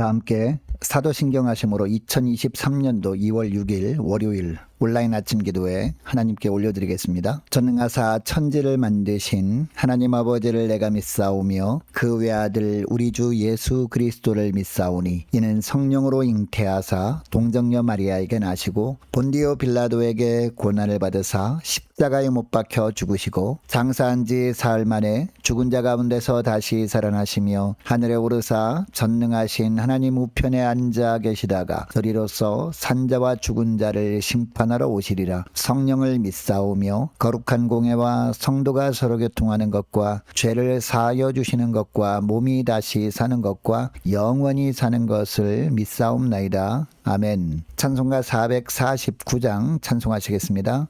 다 함께 사도신경 하심으로 2023년도 2월 6일 월요일 온라인 아침 기도에 하나님께 올려드리겠습니다. 전능하사 천지를 만드신 하나님 아버지를 내가 믿사오며 그 외아들 우리 주 예수 그리스도를 믿사오니 이는 성령으로 잉태하사 동정녀 마리아에게 나시고 본디오 빌라도에게 고난을 받으사 십자가에 못 박혀 죽으시고 장사한 지 사흘 만에 죽은 자 가운데서 다시 살아나시며 하늘에 오르사 전능하신 하나님 우편에 앉아 계시다가 저리로서 산자와 죽은 자를 심판하러 오시리라. 성령을 믿사오며 거룩한 공회와 성도가 서로 교통하는 것과 죄를 사하여 주시는 것과 몸이 다시 사는 것과 영원히 사는 것을 믿사옵나이다. 아멘. 찬송가 449장 찬송하시겠습니다.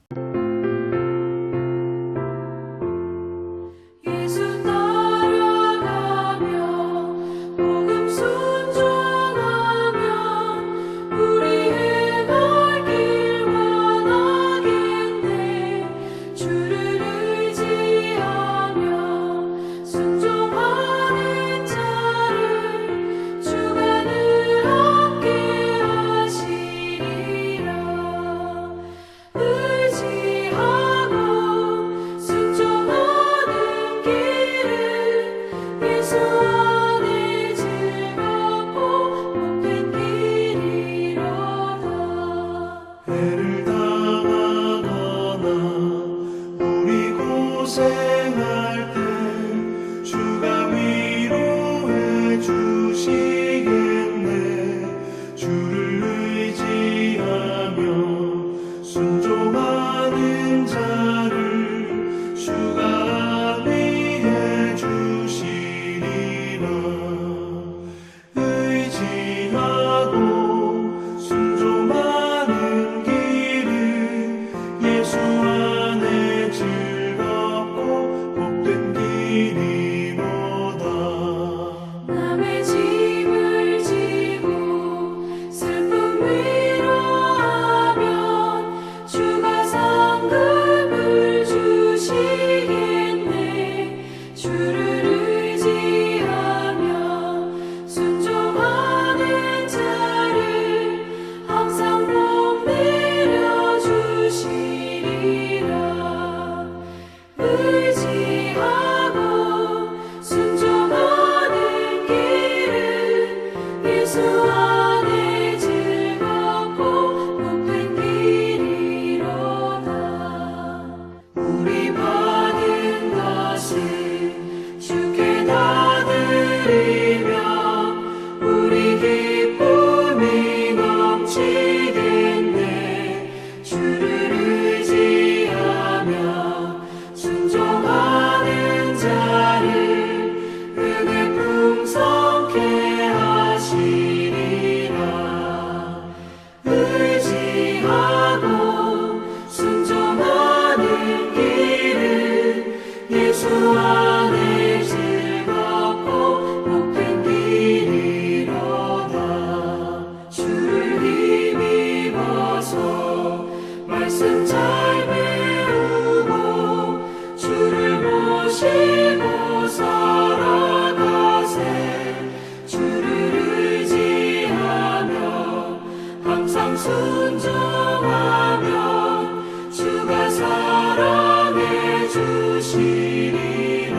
고생할 때 주가 위로해 주시겠네. 주를 의지하며 순종하는 자를 주가 안위해 주시리라. 의지하고 순종하는 길은 예수 안에 복된 길이로다. 남의 짐을 지고 슬픔 위로하면 주가 상급을 주시겠네. 주를 의지하며 순종하는 자를 항상 복 내려 주시리라. 의지하고 순종하는 길은 예수 안에 즐겁고 복된 길이로다. 우리 받은 것을 주께 다 드리며 우리 기쁨이 넘치겠네. 주를 의지하며 순종하는 자를 은혜 풍성케 하시리라. 의지하고 순종하는 길은 예수 안에 즐겁고 복된 길이로다. 주를 힘입어서 말씀 잘 배우고 주를 모시고 살아가세. 주를 의지하며 항상 순종하며 주가 사랑해 주시리라.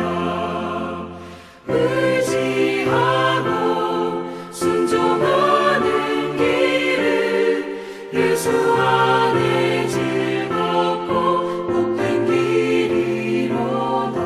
의지하고 순종하는 길은 예수 안에 즐겁고 복된 길이로다.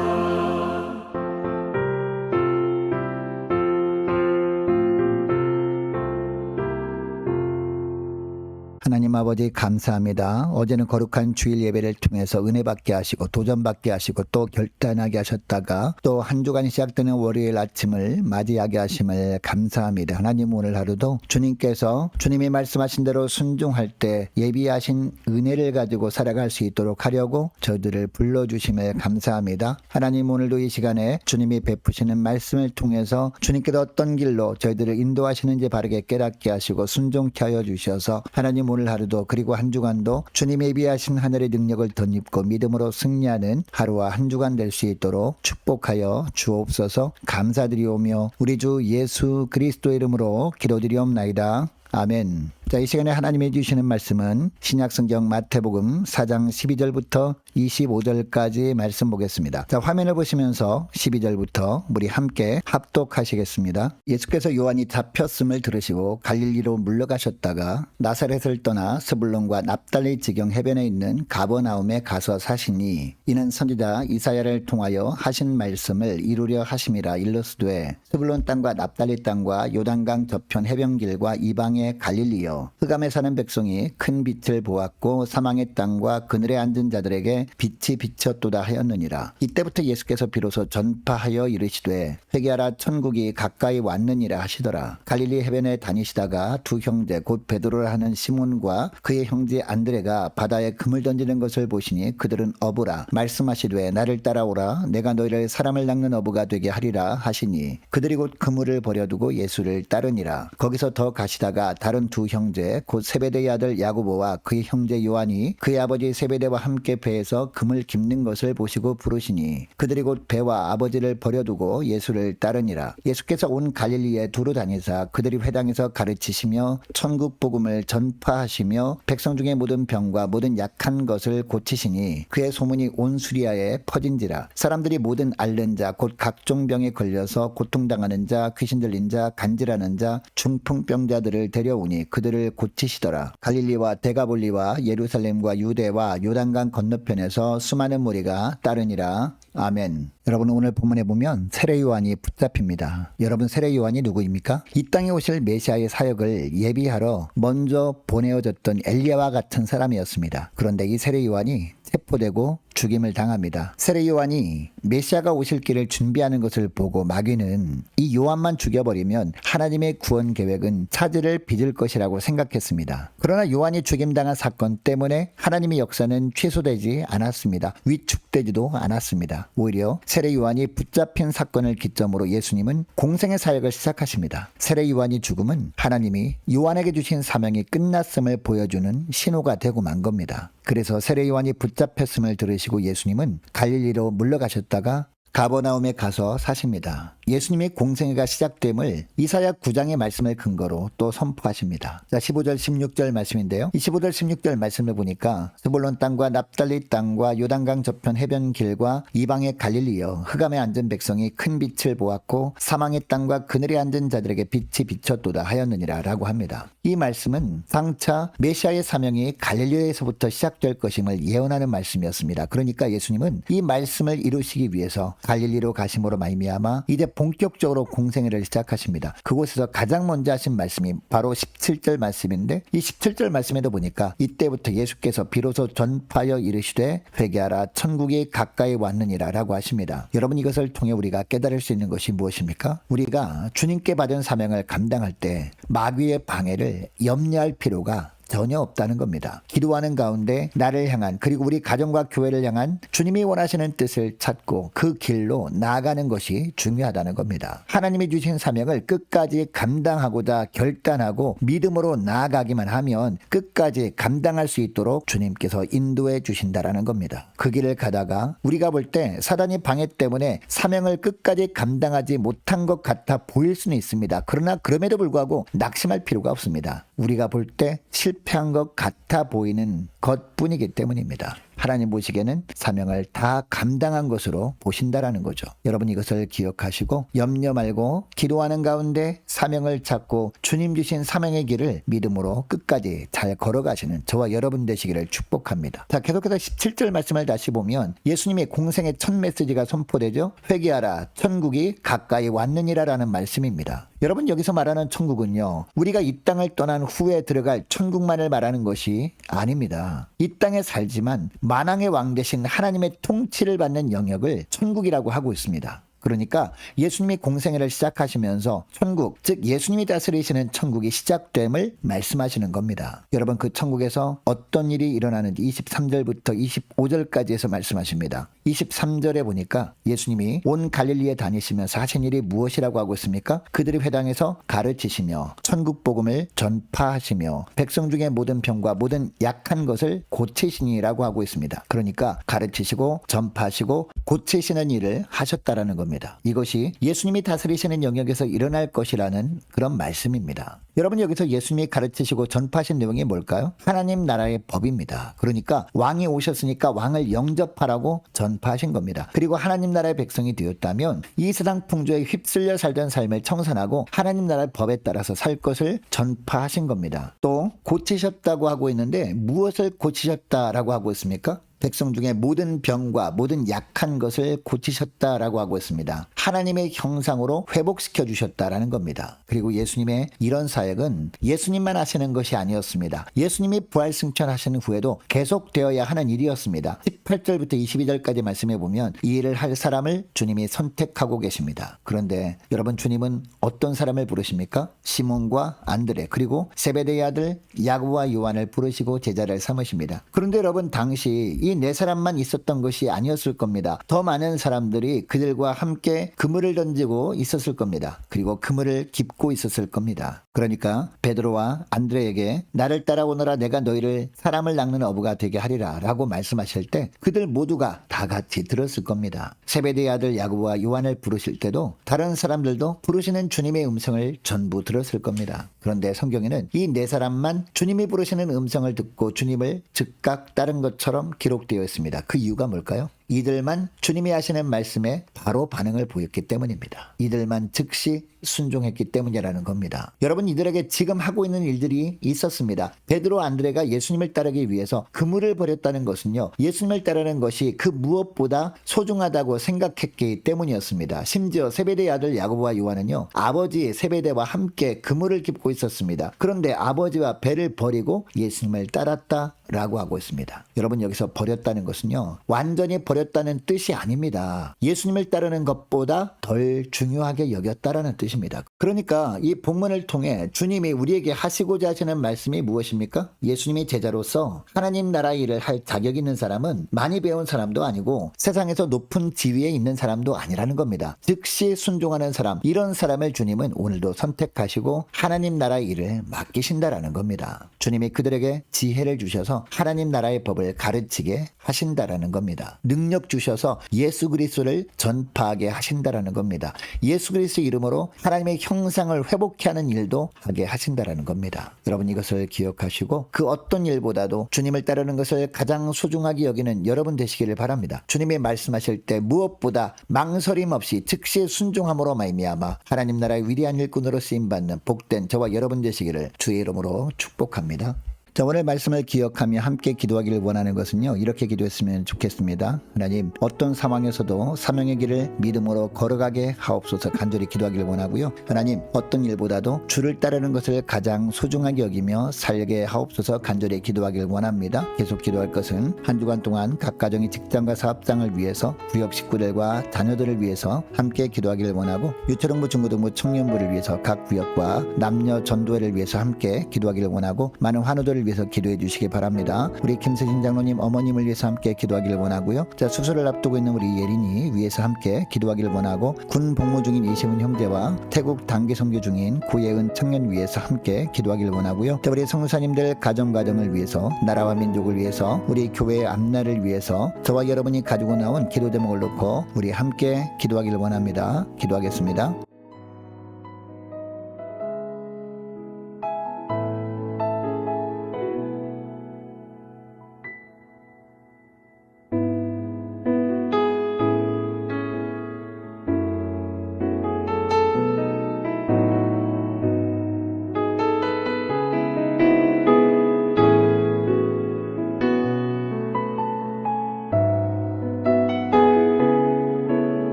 하나님 아버지 감사합니다. 어제는 거룩한 주일 예배를 통해서 은혜 받게 하시고 도전 받게 하시고 또 결단하게 하셨다가 또 한 주간이 시작되는 월요일 아침을 맞이하게 하심을 감사합니다. 하나님 오늘 하루도 주님께서 주님이 말씀하신 대로 순종할 때 예비하신 은혜를 가지고 살아갈 수 있도록 하려고 저희들을 불러주심을 감사합니다. 하나님 오늘도 이 시간에 주님이 베푸시는 말씀을 통해서 주님께서 어떤 길로 저희들을 인도하시는지 바르게 깨닫게 하시고 순종케 하여 주셔서 하나님 오늘 하루 하루도 그리고 한 주간도 주님의 예비하신 하늘의 능력을 덧입고 믿음으로 승리하는 하루와 한 주간 될 수 있도록 축복하여 주옵소서. 감사드리오며 우리 주 예수 그리스도의 이름으로 기도드리옵나이다. 아멘. 자, 이 시간에 하나님이 주시는 말씀은 신약성경 마태복음 4장 12절부터 25절까지 말씀 보겠습니다. 자, 화면을 보시면서 12절부터 우리 함께 합독하시겠습니다. 예수께서 요한이 잡혔음을 들으시고 갈릴리로 물러가셨다가 나사렛을 떠나 스불론과 납달리 지경 해변에 있는 가버나움에 가서 사시니 이는 선지자 이사야를 통하여 하신 말씀을 이루려 하심이라. 일러스되 스불론 땅과 납달리 땅과 요단강 저편 해변길과 이방의 갈릴리여, 흑암에 사는 백성이 큰 빛을 보았고 사망의 땅과 그늘에 앉은 자들에게 빛이 비쳤도다 하였느니라. 이때부터 예수께서 비로소 전파하여 이르시되 회개하라, 천국이 가까이 왔느니라 하시더라. 갈릴리 해변에 다니시다가 두 형제 곧 베드로라 하는 시몬과 그의 형제 안드레가 바다에 금을 던지는 것을 보시니 그들은 어부라. 말씀하시되 나를 따라오라, 내가 너희를 사람을 낚는 어부가 되게 하리라 하시니 그들이 곧 그물을 버려두고 예수를 따르니라. 거기서 더 가시다가 다른 두 형제 곧 세베대의 아들 야고보와 그의 형제 요한이 그의 아버지 세베대와 함께 배에서 금을 깁는 것을 보시고 부르시니 그들이 곧 배와 아버지를 버려두고 예수를 따르니라. 예수께서 온 갈릴리에 두루 다니사 그들이 회당에서 가르치시며 천국 복음을 전파하시며 백성 중에 모든 병과 모든 약한 것을 고치시니 그의 소문이 온 수리아에 퍼진지라. 사람들이 모든 앓는 자 곧 각종 병에 걸려서 고통당하는 자, 귀신 들린 자, 간질하는 자, 중풍병자들을 데려오니 그들을 고치시더라. 갈릴리와 데가볼리와 예루살렘과 유대와 요단강 건너편에서 수많은 무리가 따르니라. 아멘. 여러분, 오늘 본문에 보면 세례 요한이 붙잡힙니다. 여러분, 세례 요한이 누구입니까? 이 땅에 오실 메시아의 사역을 예비하러 먼저 보내어졌던 엘리야와 같은 사람이었습니다. 그런데 이 세례 요한이 체포되고 죽임을 당합니다. 세례 요한이 메시아가 오실 길을 준비하는 것을 보고 마귀는 이 요한만 죽여버리면 하나님의 구원 계획은 차질을 빚을 것이라고 생각했습니다. 그러나 요한이 죽임당한 사건 때문에 하나님의 역사는 취소되지 않았습니다. 위축되지도 않았습니다. 오히려 세례 요한이 붙잡힌 사건을 기점으로 예수님은 공생의 사역을 시작하십니다. 세례 요한이 죽음은 하나님이 요한에게 주신 사명이 끝났음을 보여주는 신호가 되고 만 겁니다. 그래서 세례 요한이 붙잡혔음을 들으시고 예수님은 갈릴리로 물러가셨다가 가버나움에 가서 사십니다. 예수님의 공생애가 시작됨을 이사야 9장의 말씀을 근거로 또 선포하십니다. 자, 15절 16절 말씀인데요. 이 15절 16절 말씀을 보니까 스불론 땅과 납달리 땅과 요단강 저편 해변길과 이방의 갈릴리여, 흑암에 앉은 백성이 큰 빛을 보았고 사망의 땅과 그늘에 앉은 자들에게 빛이 비쳤도다 하였느니라 라고 합니다. 이 말씀은 장차 메시아의 사명이 갈릴리에서부터 시작될 것임을 예언하는 말씀이었습니다. 그러니까 예수님은 이 말씀을 이루시기 위해서 갈릴리로 가심으로 말미암아 이제 본격적으로 공생애를 시작하십니다. 그곳에서 가장 먼저 하신 말씀이 바로 17절 말씀인데, 이 17절 말씀에도 보니까 이때부터 예수께서 비로소 전파하여 이르시되 회개하라, 천국이 가까이 왔느니라 라고 하십니다. 여러분, 이것을 통해 우리가 깨달을 수 있는 것이 무엇입니까? 우리가 주님께 받은 사명을 감당할 때 마귀의 방해를 염려할 필요가 전혀 없다는 겁니다. 기도하는 가운데 나를 향한, 그리고 우리 가정과 교회를 향한 주님이 원하시는 뜻을 찾고 그 길로 나아가는 것이 중요하다는 겁니다. 하나님이 주신 사명을 끝까지 감당하고자 결단하고 믿음으로 나아가기만 하면 끝까지 감당할 수 있도록 주님께서 인도해 주신다라는 겁니다. 그 길을 가다가 우리가 볼 때 사단이 방해 때문에 사명을 끝까지 감당하지 못한 것 같아 보일 수는 있습니다. 그러나 그럼에도 불구하고 낙심할 필요가 없습니다. 우리가 볼 때 실패한 것 같아 보이는 것뿐이기 때문입니다. 하나님 보시기에는 사명을 다 감당한 것으로 보신다라는 거죠. 여러분, 이것을 기억하시고 염려 말고 기도하는 가운데 사명을 찾고 주님 주신 사명의 길을 믿음으로 끝까지 잘 걸어가시는 저와 여러분 되시기를 축복합니다. 자, 계속해서 17절 말씀을 다시 보면 예수님의 공생의 첫 메시지가 선포되죠. 회개하라, 천국이 가까이 왔느니라 라는 말씀입니다. 여러분, 여기서 말하는 천국은요, 우리가 이 땅을 떠난 후에 들어갈 천국만을 말하는 것이 아닙니다. 이 땅에 살지만 만왕의 왕 되신 하나님의 통치를 받는 영역을 천국이라고 하고 있습니다. 그러니까 예수님이 공생애를 시작하시면서 천국, 즉 예수님이 다스리시는 천국이 시작됨을 말씀하시는 겁니다. 여러분, 그 천국에서 어떤 일이 일어나는지 23절부터 25절까지에서 말씀하십니다. 23절에 보니까 예수님이 온 갈릴리에 다니시면서 하신 일이 무엇이라고 하고 있습니까? 그들이 회당에서 가르치시며 천국 복음을 전파하시며 백성 중에 모든 병과 모든 약한 것을 고치시니라고 하고 있습니다. 그러니까 가르치시고 전파하시고 고치시는 일을 하셨다라는 겁니다. 이것이 예수님이 다스리시는 영역에서 일어날 것이라는 그런 말씀입니다. 여러분, 여기서 예수님이 가르치시고 전파하신 내용이 뭘까요? 하나님 나라의 법입니다. 그러니까 왕이 오셨으니까 왕을 영접하라고 전파하신 겁니다. 그리고 하나님 나라의 백성이 되었다면 이 세상 풍조에 휩쓸려 살던 삶을 청산하고 하나님 나라의 법에 따라서 살 것을 전파하신 겁니다. 또 고치셨다고 하고 있는데 무엇을 고치셨다라고 하고 있습니까? 백성 중에 모든 병과 모든 약한 것을 고치셨다라고 하고 있습니다. 하나님의 형상으로 회복시켜 주셨다라는 겁니다. 그리고 예수님의 이런 사역은 예수님만 하시는 것이 아니었습니다. 예수님이 부활승천하신 후에도 계속되어야 하는 일이었습니다. 18절부터 22절까지 말씀해 보면 이 일을 할 사람을 주님이 선택하고 계십니다. 그런데 여러분, 주님은 어떤 사람을 부르십니까? 시몬과 안드레, 그리고 세베대의 아들 야고보와 요한을 부르시고 제자를 삼으십니다. 그런데 여러분, 당시 이 네 사람만 있었던 것이 아니었을 겁니다. 더 많은 사람들이 그들과 함께 그물을 던지고 있었을 겁니다. 그리고 그물을 깁고 있었을 겁니다. 그러니까 베드로와 안드레에게 나를 따라오너라, 내가 너희를 사람을 낚는 어부가 되게 하리라 라고 말씀하실 때 그들 모두가 다 같이 들었을 겁니다. 세베대의 아들 야고보와 요한을 부르실 때도 다른 사람들도 부르시는 주님의 음성을 전부 들었을 겁니다. 그런데 성경에는 이 네 사람만 주님이 부르시는 음성을 듣고 주님을 즉각 따른 것처럼 기록되어 있습니다. 그 이유가 뭘까요? 이들만 주님이 하시는 말씀에 바로 반응을 보였기 때문입니다. 이들만 즉시 순종했기 때문이라는 겁니다. 여러분, 이들에게 지금 하고 있는 일들이 있었습니다. 베드로, 안드레가 예수님을 따르기 위해서 그물을 버렸다는 것은요, 예수님을 따르는 것이 그 무엇보다 소중하다고 생각했기 때문이었습니다. 심지어 세베대의 아들 야고보와 요한은요, 아버지 세베대와 함께 그물을 깁고 있었습니다. 그런데 아버지와 배를 버리고 예수님을 따랐다라고 하고 있습니다. 여러분, 여기서 버렸다는 것은요, 완전히 버렸다는 뜻이 아닙니다. 예수님을 따르는 것보다 덜 중요하게 여겼다라는 뜻입니다. 그러니까 이 본문을 통해 주님이 우리에게 하시고자 하시는 말씀이 무엇입니까? 예수님이 제자로서 하나님 나라 일을 할 자격 있는 사람은 많이 배운 사람도 아니고 세상에서 높은 지위에 있는 사람도 아니라는 겁니다. 즉시 순종하는 사람, 이런 사람을 주님은 오늘도 선택하시고 하나님 나라 일을 맡기신다라는 겁니다. 주님이 그들에게 지혜를 주셔서 하나님 나라의 법을 가르치게 하신다라는 겁니다. 능력 주셔서 예수 그리스도를 전파하게 하신다라는 겁니다. 예수 그리스도 이름으로 하나님의 형상을 회복케 하는 일도 하게 하신다라는 겁니다. 여러분, 이것을 기억하시고 그 어떤 일보다도 주님을 따르는 것을 가장 소중하게 여기는 여러분 되시기를 바랍니다. 주님이 말씀하실 때 무엇보다 망설임 없이 즉시 순종함으로 말미암아 하나님 나라의 위대한 일꾼으로 쓰임받는 복된 저와 여러분 되시기를 주의 이름으로 축복합니다. 자, 오늘 말씀을 기억하며 함께 기도하기를 원하는 것은요, 이렇게 기도했으면 좋겠습니다. 하나님, 어떤 상황에서도 사명의 길을 믿음으로 걸어가게 하옵소서 간절히 기도하기를 원하고요. 하나님, 어떤 일보다도 주를 따르는 것을 가장 소중하게 여기며 살게 하옵소서 간절히 기도하기를 원합니다. 계속 기도할 것은 한 주간 동안 각 가정의 직장과 사업장을 위해서, 구역 식구들과 자녀들을 위해서 함께 기도하기를 원하고, 유초등부, 중고등부, 청년부를 위해서 각 구역과 남녀 전도회를 위해서 함께 기도하기를 원하고, 많은 환우들을 위해서 기도해 주시기 바랍니다. 우리 김세진 장로님 어머님을 위해서 함께 기도하기를 원하고요. 자, 수술을 앞두고 있는 우리 예린이 위해서 함께 기도하기를 원하고, 군 복무 중인 이시문 형제와 태국 단기 선교 중인 고예은 청년 위해서 함께 기도하기를 원하고요. 자, 우리 성도사님들 가정을 위해서, 나라와 민족을 위해서, 우리 교회의 앞날을 위해서 저와 여러분이 가지고 나온 기도 제목을 놓고 우리 함께 기도하기를 원합니다. 기도하겠습니다.